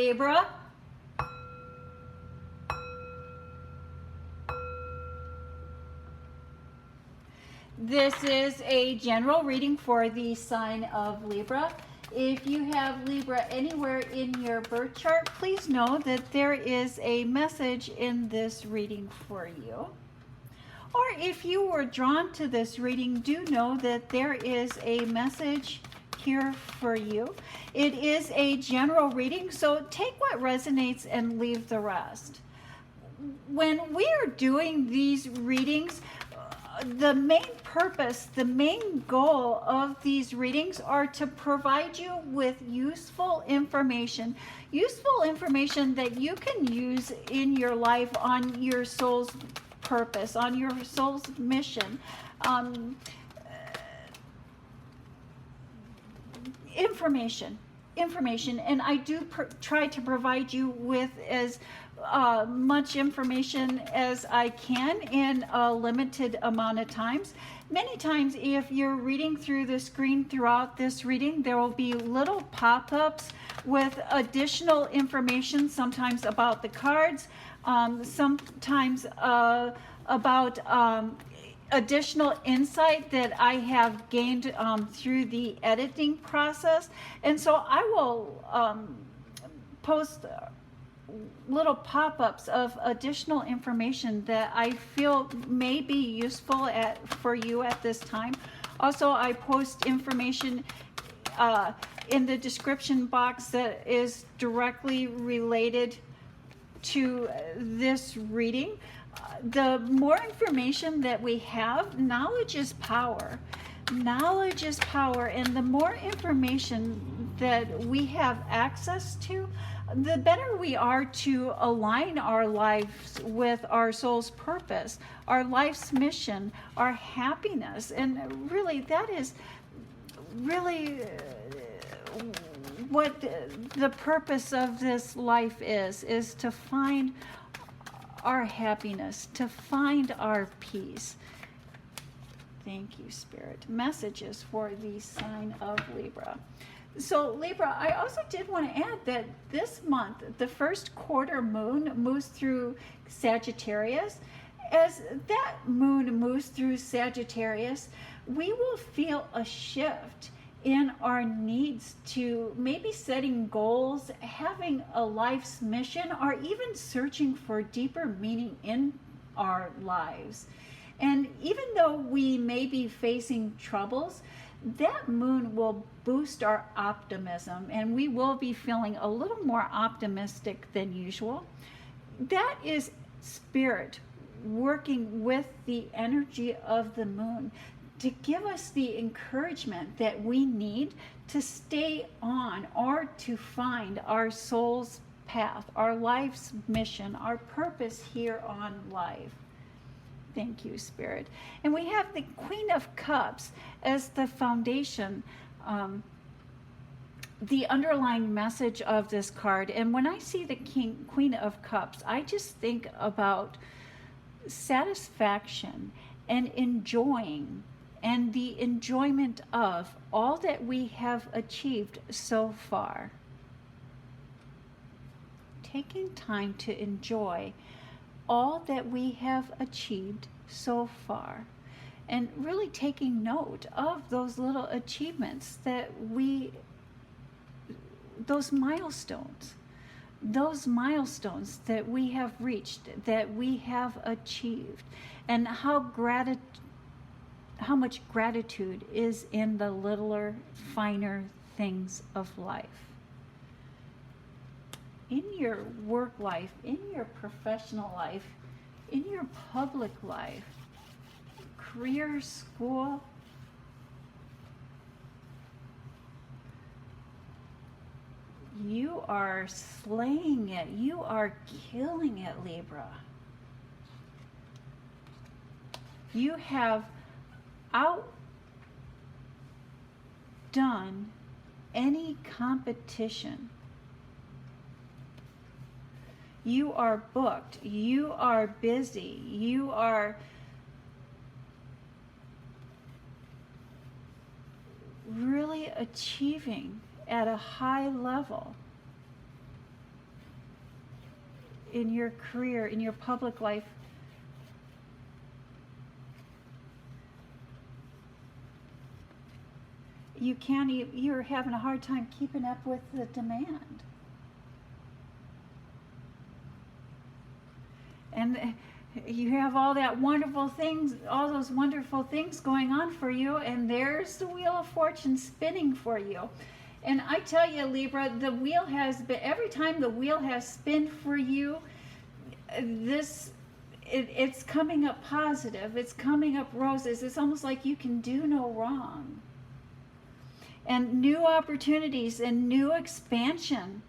Libra. This is a general reading for the sign of Libra. If you have Libra anywhere in your birth chart, please know that there is a message in this reading for you. Or if you were drawn to this reading, do know that there is a message here for you. It is a general reading, so take what resonates and leave the rest. When we are doing these readings, the main purpose, the main goal of these readings are to provide you with useful information that you can use in your life on your soul's purpose, on your soul's mission. Information, and I do try to provide you with as much information as I can in a limited amount of times. Many times, if you're reading through the screen throughout this reading, there will be little pop-ups with additional information, sometimes about the cards, sometimes about additional insight that I have gained through the editing process. And so I will post little pop-ups of additional information that I feel may be useful for you at this time. Also, I post information in the description box that is directly related to this reading. The more information that we have, knowledge is power. Knowledge is power, and the more information that we have access to, the better we are to align our lives with our soul's purpose, our life's mission, our happiness. And really, that is really what the purpose of this life is to find our happiness, to find our peace. Thank you, Spirit. Messages for the sign of Libra. So Libra, I also did want to add that this month, the first quarter moon moves through Sagittarius. As that moon moves through Sagittarius, we will feel a shift in our needs to maybe setting goals, having a life's mission, or even searching for deeper meaning in our lives. And even though we may be facing troubles, that moon will boost our optimism, and we will be feeling a little more optimistic than usual. That is Spirit working with the energy of the moon to give us the encouragement that we need to stay on or to find our soul's path, our life's mission, our purpose here on life. Thank you, Spirit. And we have the Queen of Cups as the foundation, the underlying message of this card. And when I see the Queen of Cups, I just think about satisfaction and enjoying, and the enjoyment of all that we have achieved so far. Taking time to enjoy all that we have achieved so far, and really taking note of those little achievements that those milestones that we have reached, that we have achieved, and how much gratitude is in the littler, finer things of life. In your work life, in your professional life, in your public life, career, school, you are slaying it. You are killing it, Libra. You have outdone any competition. You are booked. You are busy. You are really achieving at a high level. in your career, in your public life. You're having a hard time keeping up with the demand. And you have all that wonderful things, all those wonderful things going on for you, and there's the Wheel of Fortune spinning for you. And I tell you, Libra, the wheel has been, every time the wheel has spun for you, it's coming up positive, it's coming up roses. It's almost like you can do no wrong. And new opportunities and new expansion.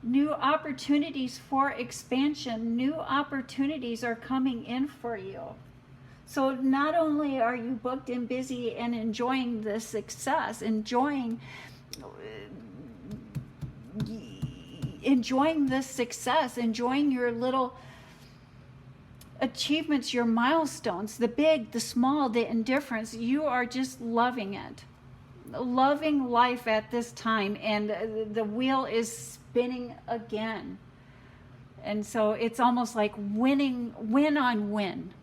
New opportunities for expansion, new opportunities are coming in for you. So not only are you booked and busy and enjoying the success, enjoying this success, enjoying your little achievements, your milestones, the big, the small, the indifference, you are just loving it. Loving life at this time, and the wheel is spinning again. And so it's almost like winning, win on win.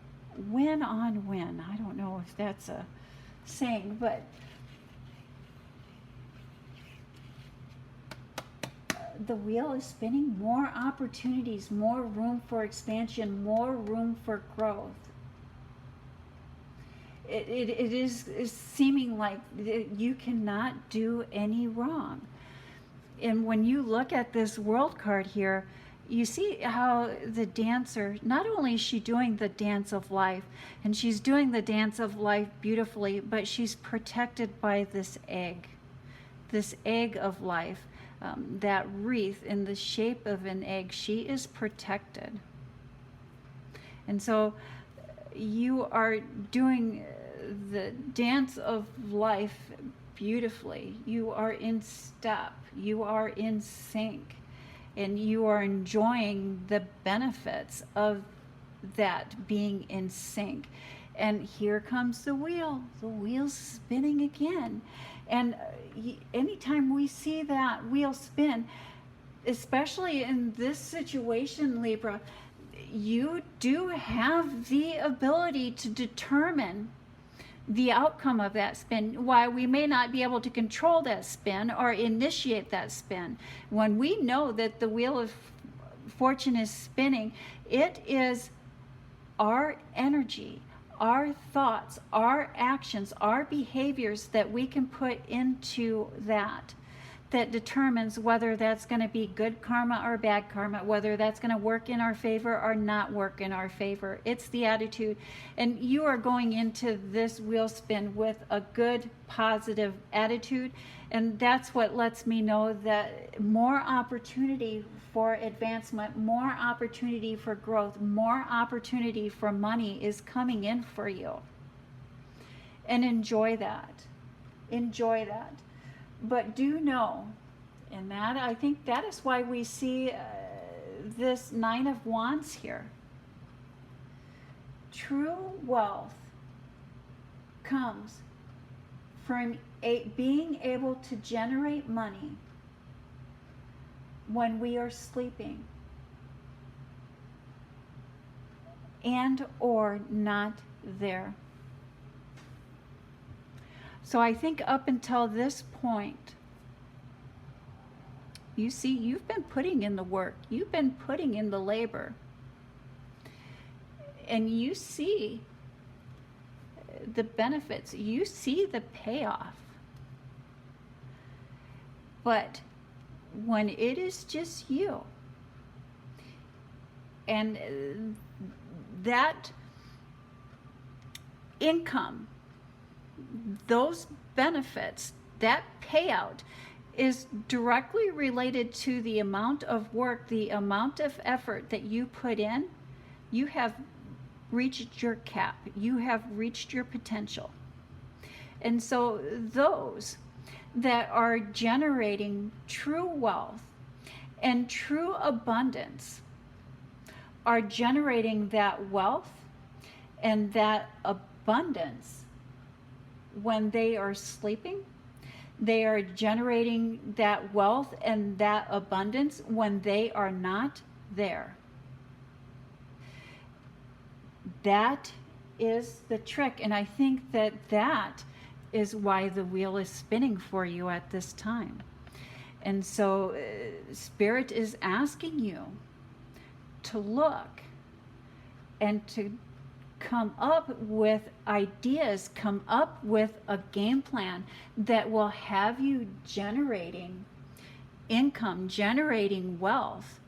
Win on win. I don't know if that's a saying, but the wheel is spinning. More opportunities, more room for expansion, more room for growth. It is seeming like you cannot do any wrong. And when you look at this world card here, you see how the dancer, not only is she doing the dance of life, and she's doing the dance of life beautifully, but she's protected by this egg of life, that wreath in the shape of an egg. She is protected. And so you are doing the dance of life beautifully. You are in step. You are in sync. And you are enjoying the benefits of that being in sync. And here comes the wheel. The wheel's spinning again. And anytime we see that wheel spin, especially in this situation, Libra, you do have the ability to determine the outcome of that spin. While we may not be able to control that spin or initiate that spin, when we know that the wheel of fortune is spinning, it is our energy, our thoughts, our actions, our behaviors that we can put into that determines whether that's going to be good karma or bad karma, whether that's going to work in our favor or not work in our favor. It's the attitude. And you are going into this wheel spin with a good, positive attitude. And that's what lets me know that more opportunity for advancement, more opportunity for growth, more opportunity for money is coming in for you. And enjoy that. Enjoy that. But do know, and that I think that is why we see this Nine of Wands here. True wealth comes from being able to generate money when we are sleeping and or not there. So I think up until this point, you see, you've been putting in the work. You've been putting in the labor. And you see the benefits. You see the payoff. But when it is just you, and that income, those benefits, that payout is directly related to the amount of work, the amount of effort that you put in. You have reached your cap. You have reached your potential. And so those that are generating true wealth and true abundance are generating that wealth and that abundance when they are sleeping. They are generating that wealth and that abundance when they are not there. That is the trick, and I think that that is why the wheel is spinning for you at this time. And so Spirit is asking you to look and to come up with ideas, come up with a game plan that will have you generating income, generating wealth,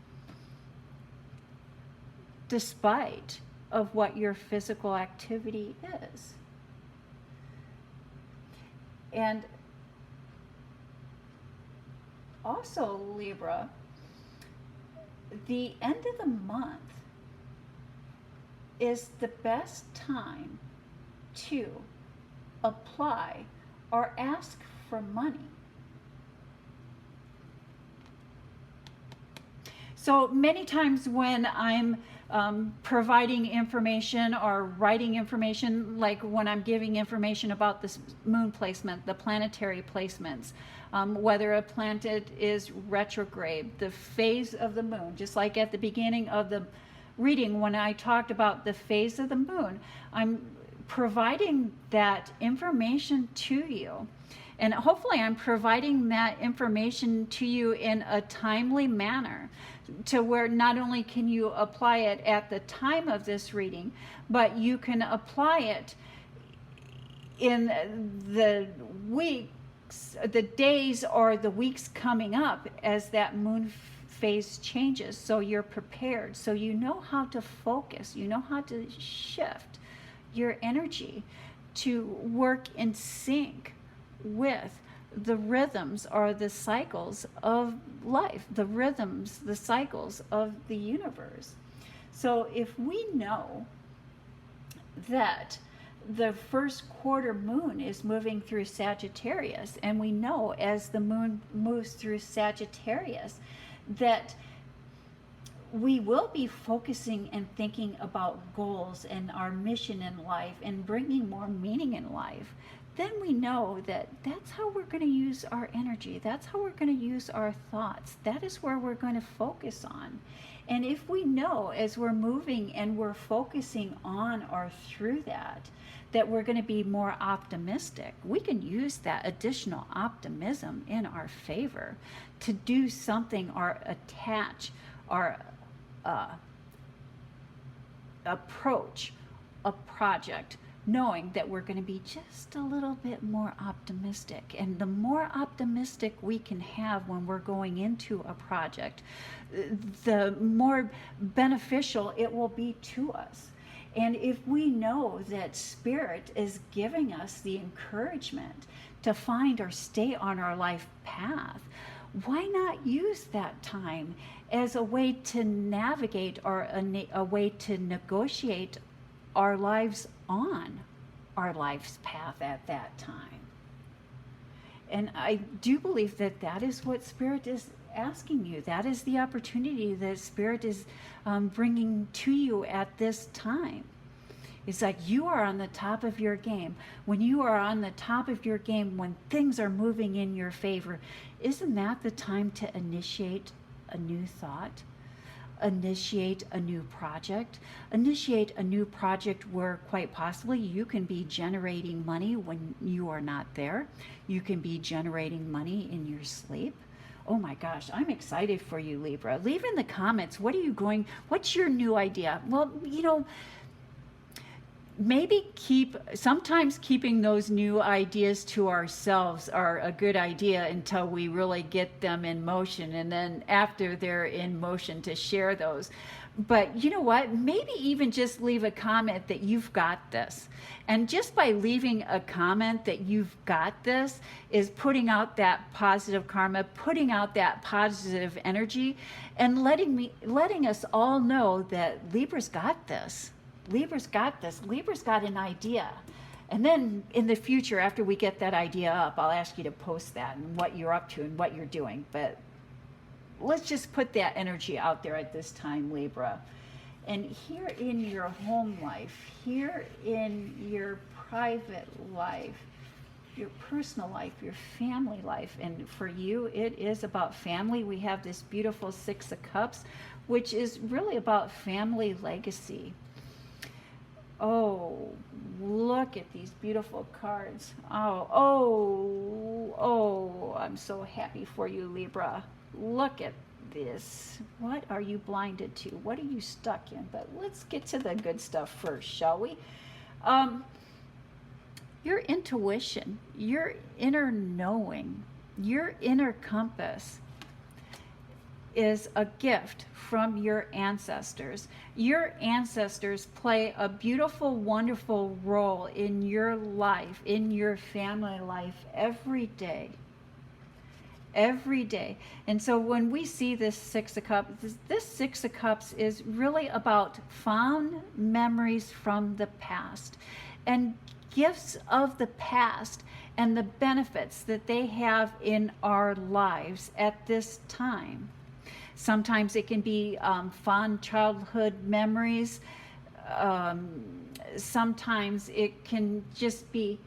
despite of what your physical activity is. And also, Libra, the end of the month is the best time to apply or ask for money. So many times when I'm providing information or writing information, like when I'm giving information about this moon placement, the planetary placements, whether a planet is retrograde, the phase of the moon, just like at the beginning of the reading when I talked about the phase of the moon, I'm providing that information to you. And hopefully I'm providing that information to you in a timely manner, to where not only can you apply it at the time of this reading, but you can apply it in the weeks, the days or the weeks coming up as that moon phase changes, so you're prepared, so you know how to focus, you know how to shift your energy to work in sync with the rhythms or the cycles of life, the rhythms, the cycles of the universe. So if we know that the first quarter moon is moving through Sagittarius, and we know as the moon moves through Sagittarius that we will be focusing and thinking about goals and our mission in life and bringing more meaning in life, then we know that that's how we're going to use our energy. That's how we're going to use our thoughts. That is where we're going to focus on. And if we know as we're moving and we're focusing on or through that, that we're going to be more optimistic, we can use that additional optimism in our favor to do something or attach or approach a project, knowing that we're going to be just a little bit more optimistic. And the more optimistic we can have when we're going into a project, the more beneficial it will be to us. And if we know that Spirit is giving us the encouragement to find or stay on our life path, why not use that time as a way to navigate or a way to negotiate our lives on our life's path at that time? And I do believe that that is what Spirit is asking you. That is the opportunity that Spirit is bringing to you at this time. It's like you are on the top of your game. When you are on the top of your game, when things are moving in your favor, isn't that the time to initiate a new thought? Initiate a new project, initiate a new project where quite possibly you can be generating money when you are not there. You can be generating money in your sleep. Oh my gosh, I'm excited for you, Libra. Leave in the comments, what's your new idea? Well, maybe sometimes keeping those new ideas to ourselves are a good idea until we really get them in motion, and then after they're in motion to share those. But you know what? Maybe even just leave a comment that you've got this. And just by leaving a comment that you've got this is putting out that positive karma, putting out that positive energy, and letting us all know that Libra's got this. Libra's got this. Libra's got an idea. And then in the future, after we get that idea up, I'll ask you to post that and what you're up to and what you're doing. But let's just put that energy out there at this time, Libra. And here in your home life, here in your private life, your personal life, your family life. And for you, it is about family. We have this beautiful Six of Cups, which is really about family legacy. Oh, look at these beautiful cards. Oh, I'm so happy for you, Libra. Look at this. What are you blinded to? What are you stuck in? But let's get to the good stuff first, shall we? Your intuition, your inner knowing, your inner compass is a gift from your ancestors. Your ancestors play a beautiful, wonderful role in your life, in your family life every day. Every day. And so when we see this Six of Cups, this Six of Cups is really about fond memories from the past and gifts of the past and the benefits that they have in our lives at this time. Sometimes it can be fond childhood memories. Sometimes it can just be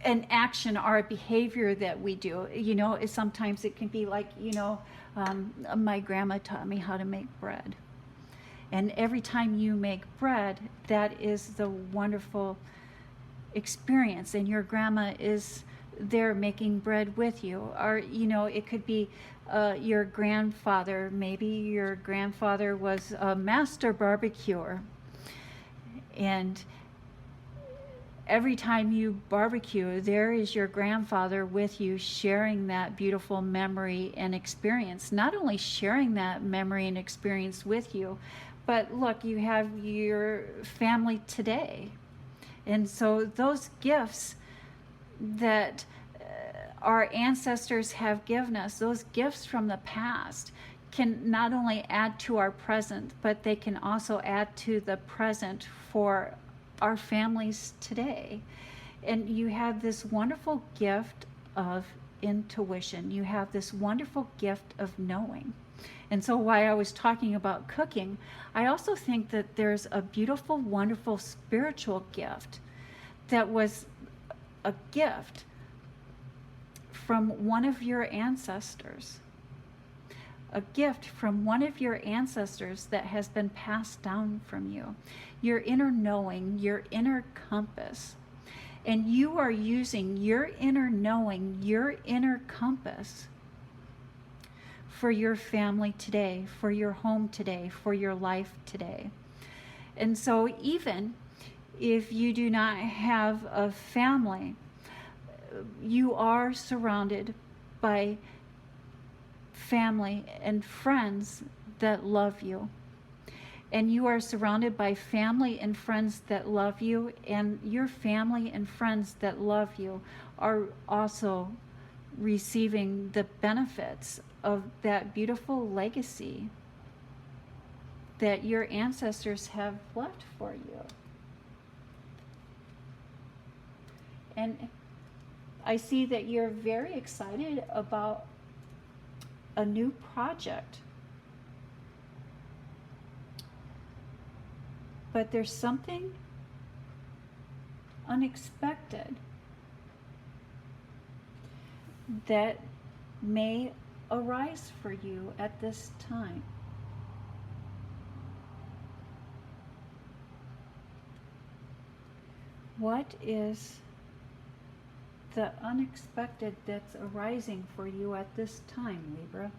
an action or a behavior that we do. You know, sometimes it can be like, my grandma taught me how to make bread. And every time you make bread, that is the wonderful experience. And your grandma is there making bread with you. Or, it could be your grandfather. Maybe your grandfather was a master barbecuer. And every time you barbecue, there is your grandfather with you sharing that beautiful memory and experience. Not only sharing that memory and experience with you, but look, you have your family today. And so those gifts that our ancestors have given us, those gifts from the past, can not only add to our present, but they can also add to the present for our families today. And you have this wonderful gift of intuition. You have this wonderful gift of knowing. And so while I was talking about cooking, I also think that there's a beautiful, wonderful spiritual gift that was a gift from one of your ancestors. A gift from one of your ancestors that has been passed down from you. Your inner knowing, your inner compass. And you are using your inner knowing, your inner compass for your family today, for your home today, for your life today. And so even if you do not have a family, you are surrounded by family and friends that love you. And you are surrounded by family and friends that love you, and your family and friends that love you are also receiving the benefits of that beautiful legacy that your ancestors have left for you. And I see that you're very excited about a new project. But there's something unexpected that may arise for you at this time. What is the unexpected that's arising for you at this time, Libra?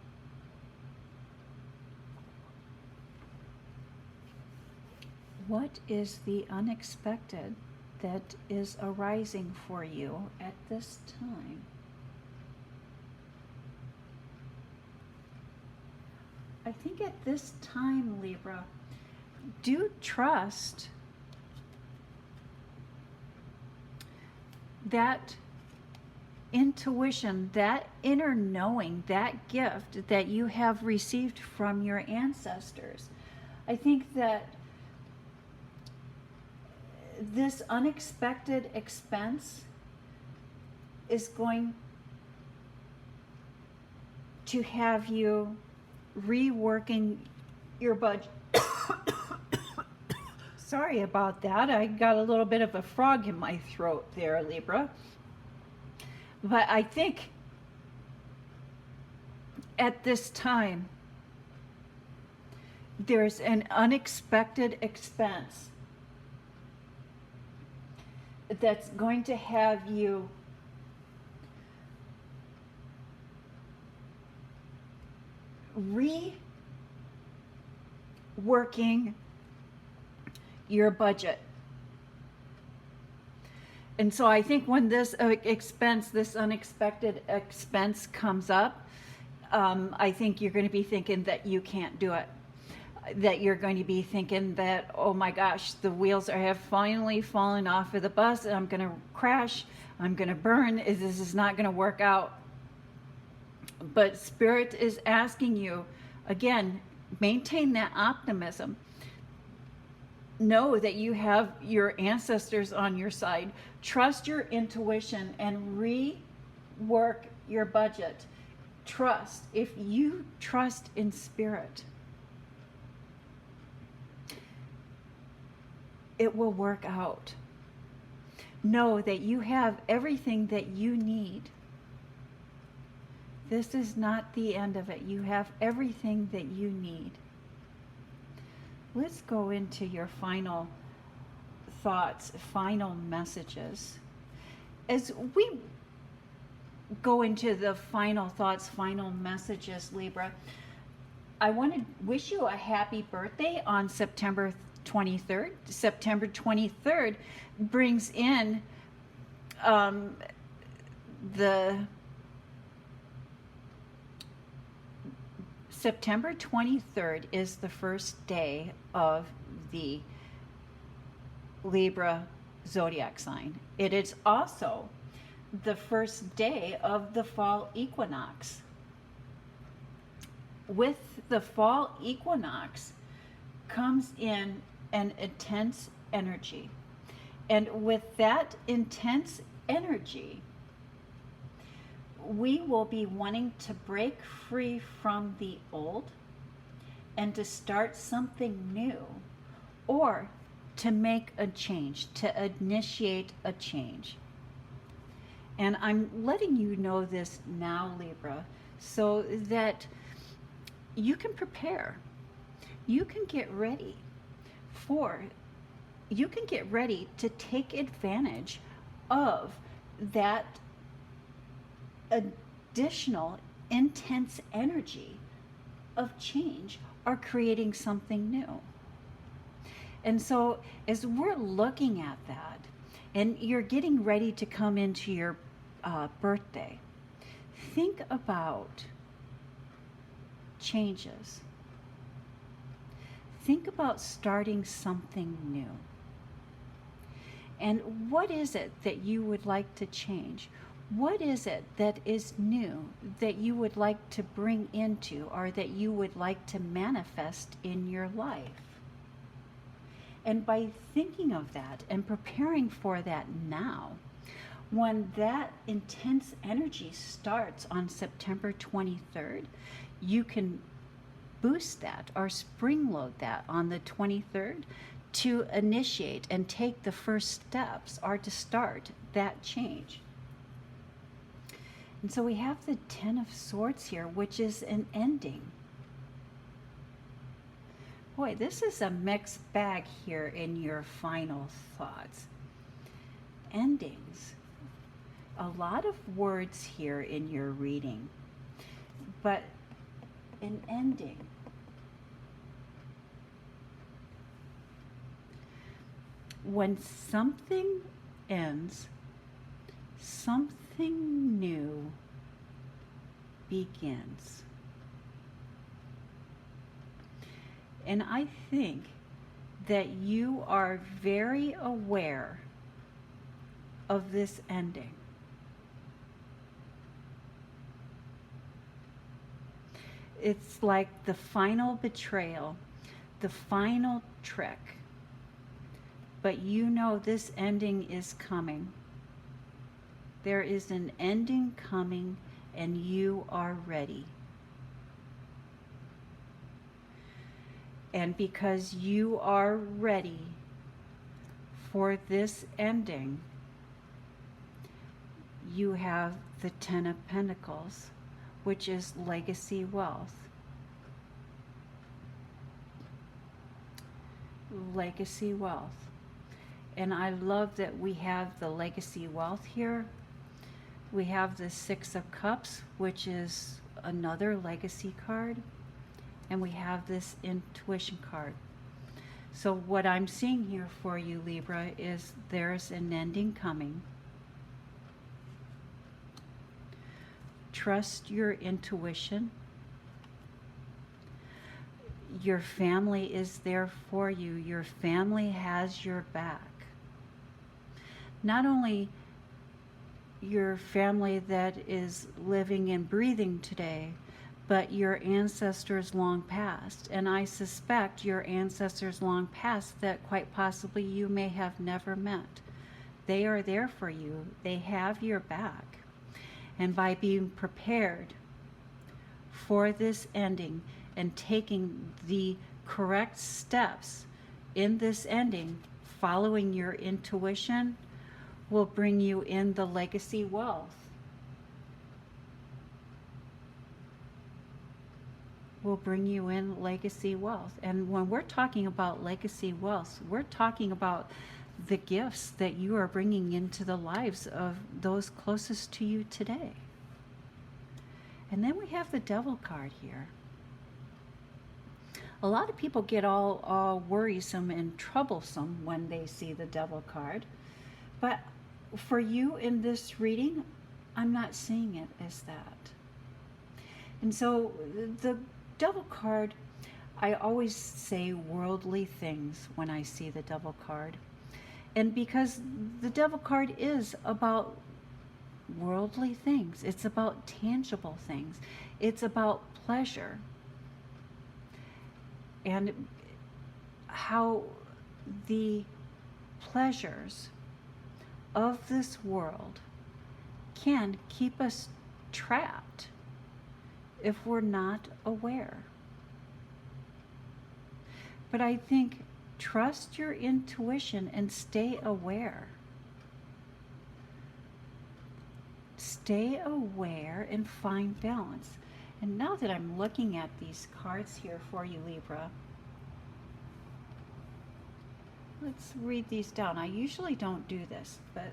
What is the unexpected that is arising for you at this time? I think at this time, Libra, do trust that intuition, that inner knowing, that gift that you have received from your ancestors. I think that this unexpected expense is going to have you reworking your budget. Sorry about that. I got a little bit of a frog in my throat there, Libra. But I think at this time, there's an unexpected expense that's going to have you reworking your budget. And so I think when this expense, this unexpected expense comes up, I think you're going to be thinking that you can't do it. That you're going to be thinking that, oh my gosh, the wheels have finally fallen off of the bus, and I'm going to crash, I'm going to burn, this is not going to work out. But Spirit is asking you, again, maintain that optimism. Know that you have your ancestors on your side. Trust your intuition and rework your budget. Trust. If you trust in Spirit, it will work out. Know that you have everything that you need. This is not the end of it. You have everything that you need. Let's go into your final thoughts, final messages. As we go into the final thoughts, final messages, Libra, I want to wish you a happy birthday on September 23rd. September 23rd brings in September 23rd is the first day of the Libra zodiac sign. It is also the first day of the fall equinox. With the fall equinox comes in an intense energy. And with that intense energy, we will be wanting to break free from the old and to start something new, or to make a change, to initiate a change. And I'm letting you know this now, Libra, so that you can prepare. You can get ready to take advantage of that additional intense energy of change or creating something new. And so as we're looking at that, and you're getting ready to come into your birthday, think about changes. Think about starting something new. And what is it that you would like to change? What is it that is new that you would like to bring into, or that you would like to manifest in your life? And by thinking of that and preparing for that now, when that intense energy starts on September 23rd, you can boost that or spring load that on the 23rd to initiate and take the first steps or to start that change. And so we have the Ten of Swords here, which is an ending. Boy, this is a mixed bag here in your final thoughts. Endings. A lot of words here in your reading, but an ending. When something ends, something new begins. And I think that you are very aware of this ending. It's like the final betrayal, the final trick. But you know this ending is coming. There is an ending coming, and you are ready. And because you are ready, for this ending, you have the Ten of Pentacles, which is legacy wealth. Legacy wealth. And I love that we have the legacy wealth here. We have the Six of Cups, which is another legacy card. And we have this intuition card. So what I'm seeing here for you, Libra, is there's an ending coming. Trust your intuition. Your family is there for you. Your family has your back. Not only your family that is living and breathing today, but your ancestors long past. And I suspect your ancestors long past that quite possibly you may have never met. They are there for you. They have your back. And by being prepared for this ending and taking the correct steps in this ending, following your intuition, will bring you in the legacy wealth. Will bring you in legacy wealth. And when we're talking about legacy wealth, we're talking about the gifts that you are bringing into the lives of those closest to you today. And then we have the Devil card here. A lot of people get all worrisome and troublesome when they see the Devil card. But for you in this reading, I'm not seeing it as that. And so the Devil card, I always say worldly things when I see the Devil card. And because the Devil card is about worldly things, it's about tangible things, it's about pleasure, and how the pleasures of this world can keep us trapped if we're not aware. But I think trust your intuition and stay aware. Stay aware and find balance. And now that I'm looking at these cards here for you, Libra, let's read these down. I usually don't do this, but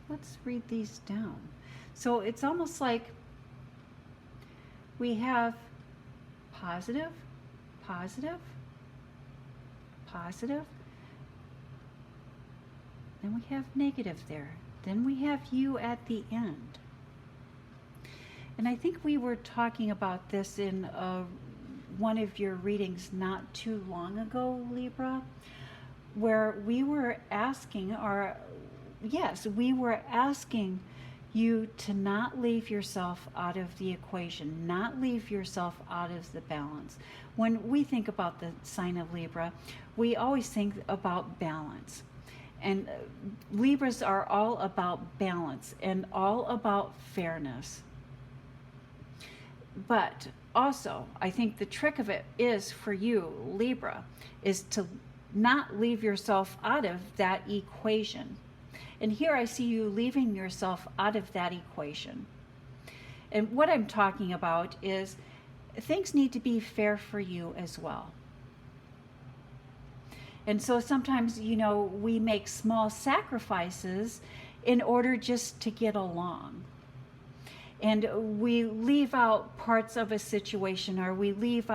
let's read these down. So it's almost like we have positive, positive, positive. Then we have negative there. Then we have you at the end. And I think we were talking about this in one of your readings not too long ago, Libra, where we were asking, we were asking you to not leave yourself out of the equation, not leave yourself out of the balance. When we think about the sign of Libra, we always think about balance. And Libras are all about balance and all about fairness. But also, I think the trick of it is for you, Libra, is to not leave yourself out of that equation. And here I see you leaving yourself out of that equation. And what I'm talking about is things need to be fair for you as well. And so sometimes, we make small sacrifices in order just to get along. And we leave out parts of a situation, or we leave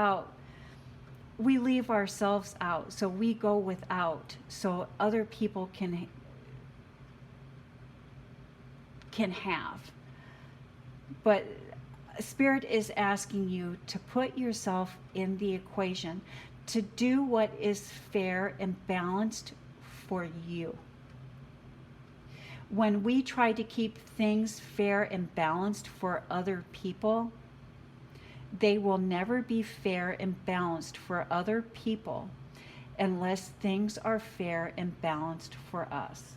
ourselves out. So we go without so other people can have. But Spirit is asking you to put yourself in the equation, to do what is fair and balanced for you. When we try to keep things fair and balanced for other people, they will never be fair and balanced for other people unless things are fair and balanced for us.